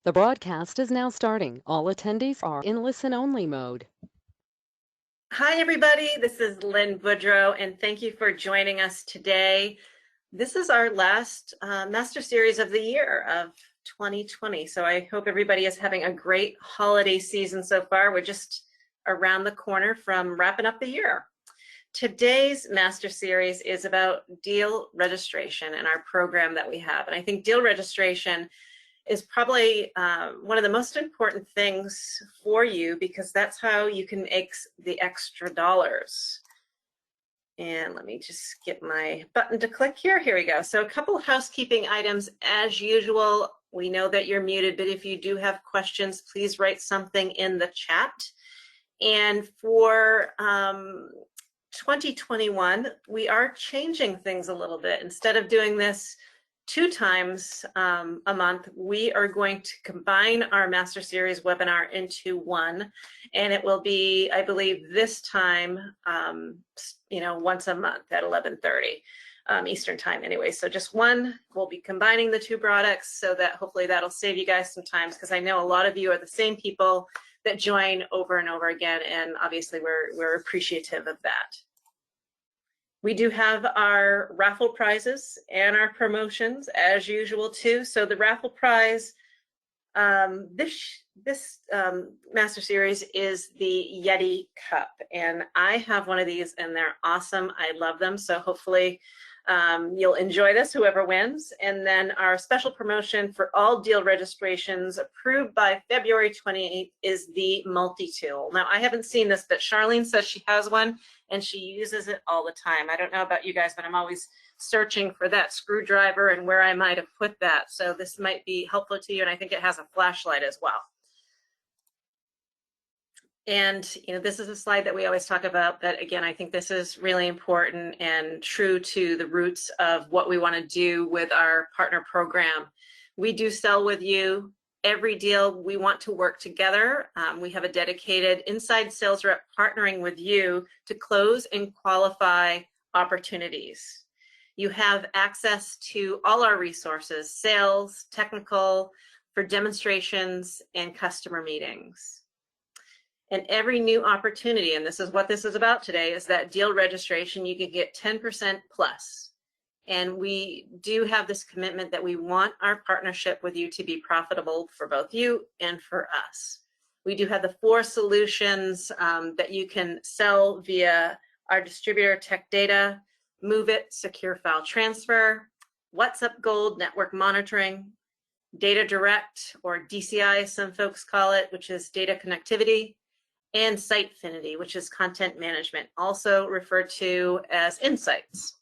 The broadcast is now starting. All attendees are in listen-only mode. Hi, everybody. This is Lynn Boudreau, and thank you for joining us today. This is our last Master Series of the year of 2020. So I hope everybody is having a great holiday season so far. We're just around the corner from wrapping up the year. Today's Master Series is about deal registration and our program that we have. And I think deal registration is probably one of the most important things for you because that's how you can make the extra dollars. And let me just get my button to click here. Here we go. So a couple housekeeping items as usual. We know that you're muted, but if you do have questions, please write something in the chat. And for 2021, we are changing things a little bit. Instead of doing this 2 times a month, we are going to combine our Master Series webinar into one, and it will be, I believe, this time, once a month at 11:30 Eastern time anyway. So just one, we'll be combining the 2 products so that hopefully that'll save you guys some time, because I know a lot of you are the same people that join over and over again, and obviously we're appreciative of that. We do have our raffle prizes and our promotions as usual too. So the raffle prize, this Master Series is the Yeti Cup, and I have one of these and they're awesome. I love them. So hopefully you'll enjoy this, whoever wins. And then our special promotion for all deal registrations approved by February 28th is the multi-tool. Now, I haven't seen this, but Charlene says she has one and she uses it all the time. I don't know about you guys, but I'm always searching for that screwdriver and where I might have put that. So this might be helpful to you, and I think it has a flashlight as well. And this is a slide that we always talk about, but again, I think this is really important and true to the roots of what we want to do with our partner program. We do sell with you every deal. We want to work together. We have a dedicated inside sales rep partnering with you to close and qualify opportunities. You have access to all our resources, sales, technical, for demonstrations and customer meetings. And every new opportunity, and this is what this is about today, is that deal registration, you can get 10% plus. And we do have this commitment that we want our partnership with you to be profitable for both you and for us. We do have the 4 solutions that you can sell via our distributor Tech Data, MOVEit, Secure File Transfer, WhatsApp Gold, Network Monitoring, Data Direct, or DCI, some folks call it, which is data connectivity, and Sitefinity, which is content management, also referred to as Insights.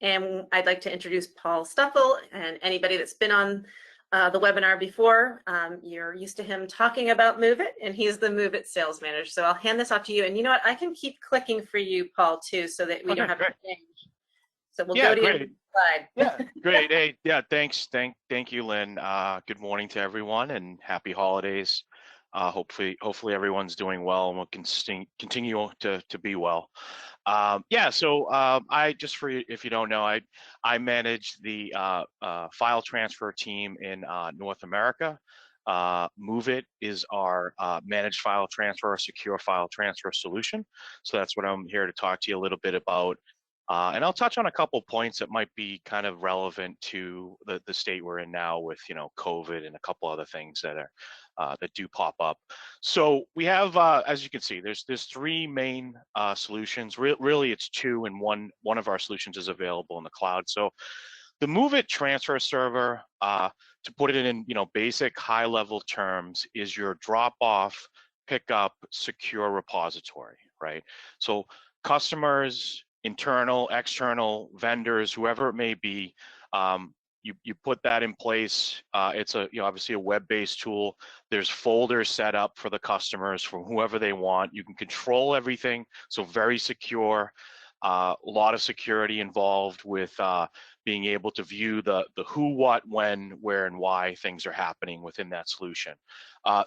And I'd like to introduce Paul Stuffel, and anybody that's been on the webinar before, you're used to him talking about MOVEit, and he's the MOVEit sales manager. So I'll hand this off to you. And you know what? I can keep clicking for you, Paul, too, so that we don't have to change. So we'll go to your slide. Yeah, great. Hey, yeah, thanks. Thank you, Lynn. Good morning to everyone and happy holidays. Hopefully everyone's doing well and will continue to be well. So I just, for you, if you don't know, I manage the file transfer team in North America. MOVEit is our managed file transfer, secure file transfer solution. So that's what I'm here to talk to you a little bit about. And I'll touch on a couple points that might be kind of relevant to the state we're in now with COVID and a couple other things that are that do pop up. So we have, as you can see, there's 3 main solutions. Really, it's 2, and one of our solutions is available in the cloud. So the MOVEit transfer server, to put it in basic high-level terms, is your drop-off, pick-up, secure repository, right? So customers, internal, external, vendors, whoever it may be, you put that in place. It's obviously a web-based tool. There's folders set up for the customers from whoever they want. You can control everything, so very secure. A lot of security involved with being able to view the who, what, when, where, and why things are happening within that solution.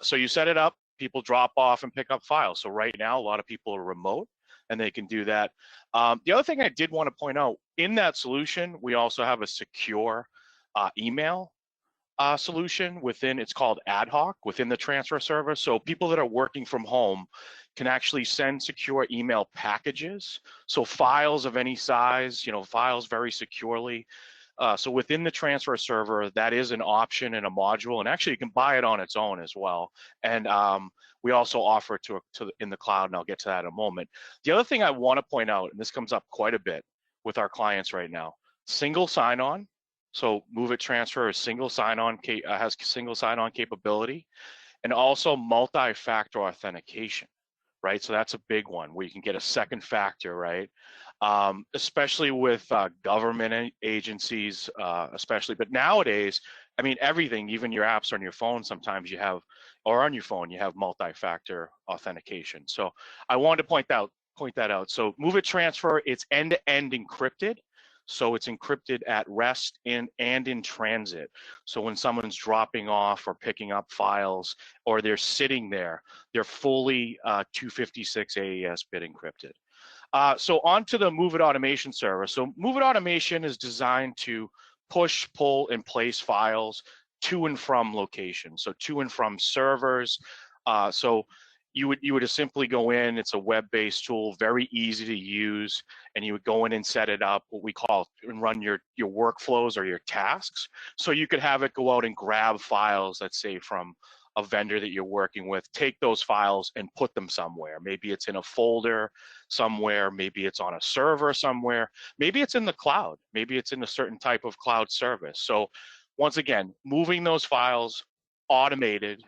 So you set it up, people drop off and pick up files. So right now, a lot of people are remote, and they can do that. The other thing I did want to point out, in that solution, we also have a secure email solution within, it's called ad hoc within the transfer server. So people that are working from home can actually send secure email packages. So files of any size, files very securely. So within the transfer server, that is an option and a module, and actually you can buy it on its own as well. And we also offer it in the cloud, and I'll get to that in a moment. The other thing I want to point out, and this comes up quite a bit with our clients right now, single sign-on. So MOVEit Transfer is single sign-on, has single sign-on capability, and also multi-factor authentication, right? So that's a big one where you can get a second factor, right? Especially with government agencies, especially. But nowadays, I mean, everything, even your apps on your phone, sometimes you have, or on your phone, you have multi-factor authentication. So I wanted to point that out. So MOVEit Transfer, it's end-to-end encrypted. So it's encrypted at rest and in transit. So when someone's dropping off or picking up files, or they're sitting there, they're fully 256 AES bit encrypted. So onto the MOVEit automation server. So MOVEit automation is designed to push, pull, and place files to and from locations. So to and from servers. So you would just simply go in. It's a web-based tool, very easy to use, and you would go in and set it up, what we call, and run your workflows or your tasks. So you could have it go out and grab files, let's say from a vendor that you're working with, take those files and put them somewhere. Maybe it's in a folder somewhere, maybe it's on a server somewhere, maybe it's in the cloud, maybe it's in a certain type of cloud service. So once again, moving those files, automated,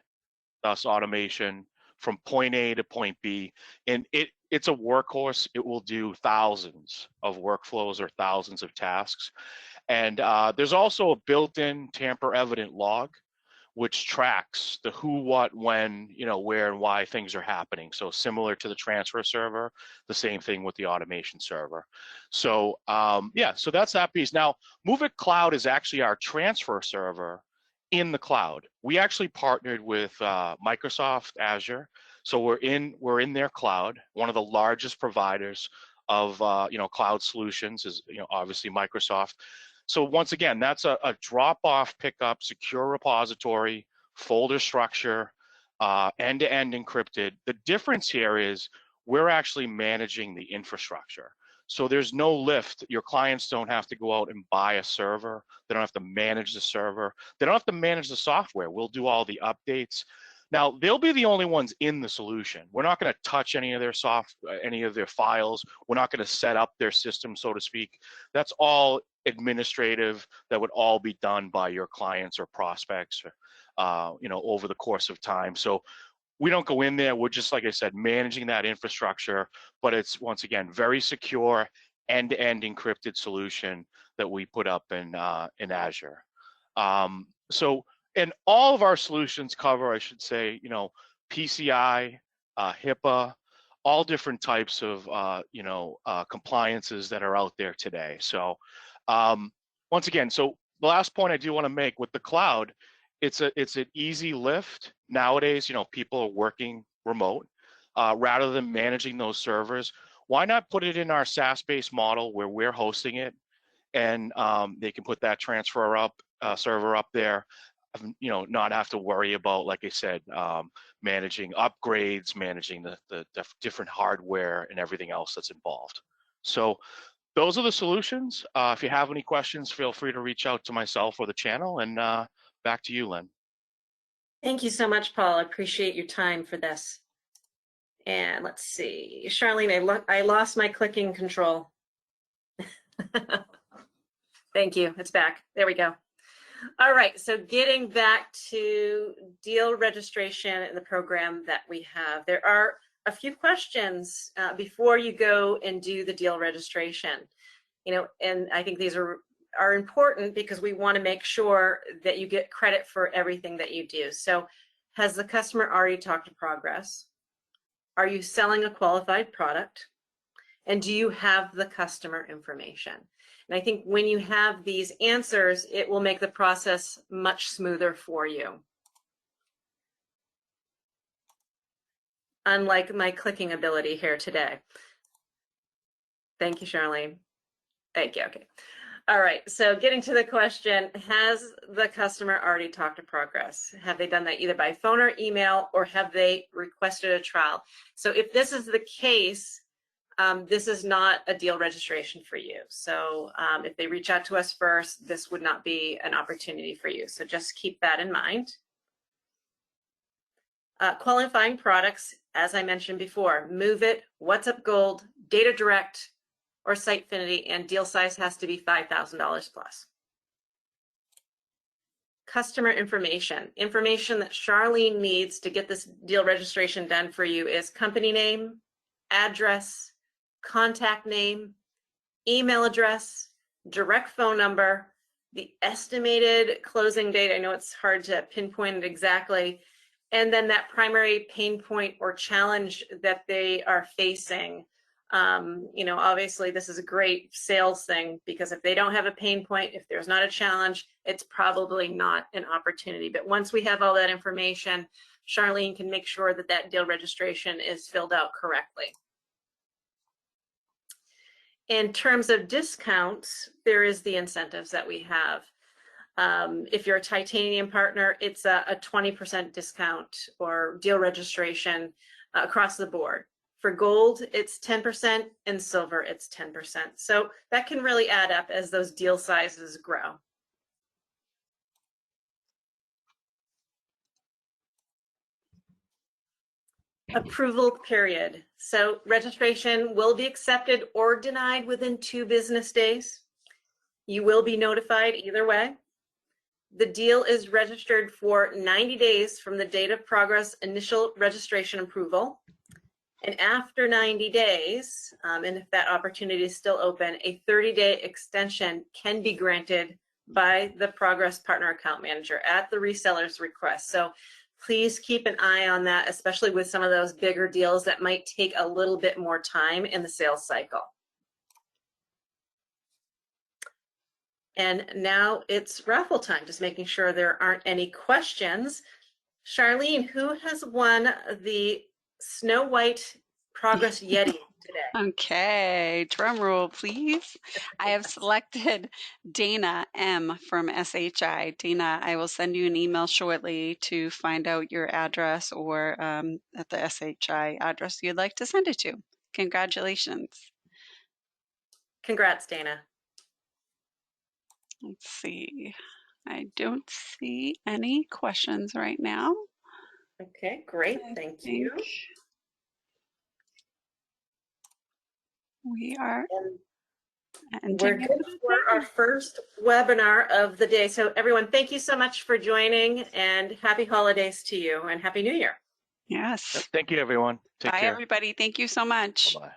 thus automation, from point A to point B, and it's a workhorse. It will do thousands of workflows or thousands of tasks. And there's also a built-in tamper-evident log, which tracks the who, what, when, where and why things are happening. So similar to the transfer server, the same thing with the automation server. So yeah, so that's that piece. Now, MOVEit Cloud is actually our transfer server in the cloud. We actually partnered with Microsoft Azure. So we're in their cloud. One of the largest providers of cloud solutions is obviously Microsoft. So once again, that's a drop-off, pickup, secure repository, folder structure, end-to-end encrypted. The difference here is we're actually managing the infrastructure. So there's no lift. Your clients don't have to go out and buy a server. They don't have to manage the server. They don't have to manage the software. We'll do all the updates. Now, they'll be the only ones in the solution. We're not going to touch any of their any of their files. We're not going to set up their system, so to speak. That's all administrative. That would all be done by your clients or prospects, over the course of time. So we don't go in there. We're just, like I said, managing that infrastructure, but it's, once again, very secure, end-to-end encrypted solution that we put up in Azure. And all of our solutions cover, I should say, PCI, HIPAA, all different types of, compliances that are out there today. So once again, so the last point I do want to make with the cloud, it's an easy lift. Nowadays, people are working remote. Rather than managing those servers, why not put it in our SaaS-based model where we're hosting it, and they can put that server up there, not have to worry about, like I said, managing upgrades, managing the different hardware and everything else that's involved. So those are the solutions. If you have any questions, feel free to reach out to myself or the channel, and back to you, Lynn. Thank you so much, Paul. I appreciate your time for this. And let's see, Charlene, I lost my clicking control. Thank you, it's back. There we go. All right, so getting back to deal registration in the program that we have, there are a few questions before you go and do the deal registration. And I think these are important because we want to make sure that you get credit for everything that you do. So has the customer already talked to Progress? Are you selling a qualified product? And do you have the customer information? And I think when you have these answers, it will make the process much smoother for you. Unlike my clicking ability here today. Thank you, Charlene. Thank you, okay. All right, so getting to the question, has the customer already talked to Progress? Have they done that either by phone or email, or have they requested a trial? So if this is the case, this is not a deal registration for you. So if they reach out to us first, this would not be an opportunity for you. So just keep that in mind. Qualifying products, as I mentioned before, MOVEit, WhatsUp Gold, Data Direct, or Sitefinity, and deal size has to be $5,000 plus. Customer information. Information that Charlene needs to get this deal registration done for you is company name, address, contact name, email address, direct phone number, the estimated closing date. I know it's hard to pinpoint it exactly. And then that primary pain point or challenge that they are facing. You know, obviously this is a great sales thing, because if they don't have a pain point, if there's not a challenge, it's probably not an opportunity. But once we have all that information, Charlene can make sure that that deal registration is filled out correctly. In terms of discounts, there is the incentives that we have. If you're a titanium partner, it's a 20% discount or deal registration across the board. For gold, it's 10%, and silver, it's 10%. So that can really add up as those deal sizes grow. Approval period. So registration will be accepted or denied within 2 business days. You will be notified either way. The deal is registered for 90 days from the date of Progress initial registration approval. And after 90 days, and if that opportunity is still open, a 30-day extension can be granted by the Progress Partner Account Manager at the reseller's request. So please keep an eye on that, especially with some of those bigger deals that might take a little bit more time in the sales cycle. And now it's raffle time, just making sure there aren't any questions. Charlene, who has won the Snow White Progress Yeti today? Okay, drum roll, please. I have selected Dana M from SHI. Dana, I will send you an email shortly to find out your address, or at the SHI address you'd like to send it to. Congratulations. Congrats, Dana. Let's see. I don't see any questions right now. Okay, great. Thank you. We are We're good for our first webinar of the day. So everyone, thank you so much for joining, and happy holidays to you, and happy New Year. Yes. Thank you, everyone. Take Bye, care. everybody. Thank you so much. Bye-bye.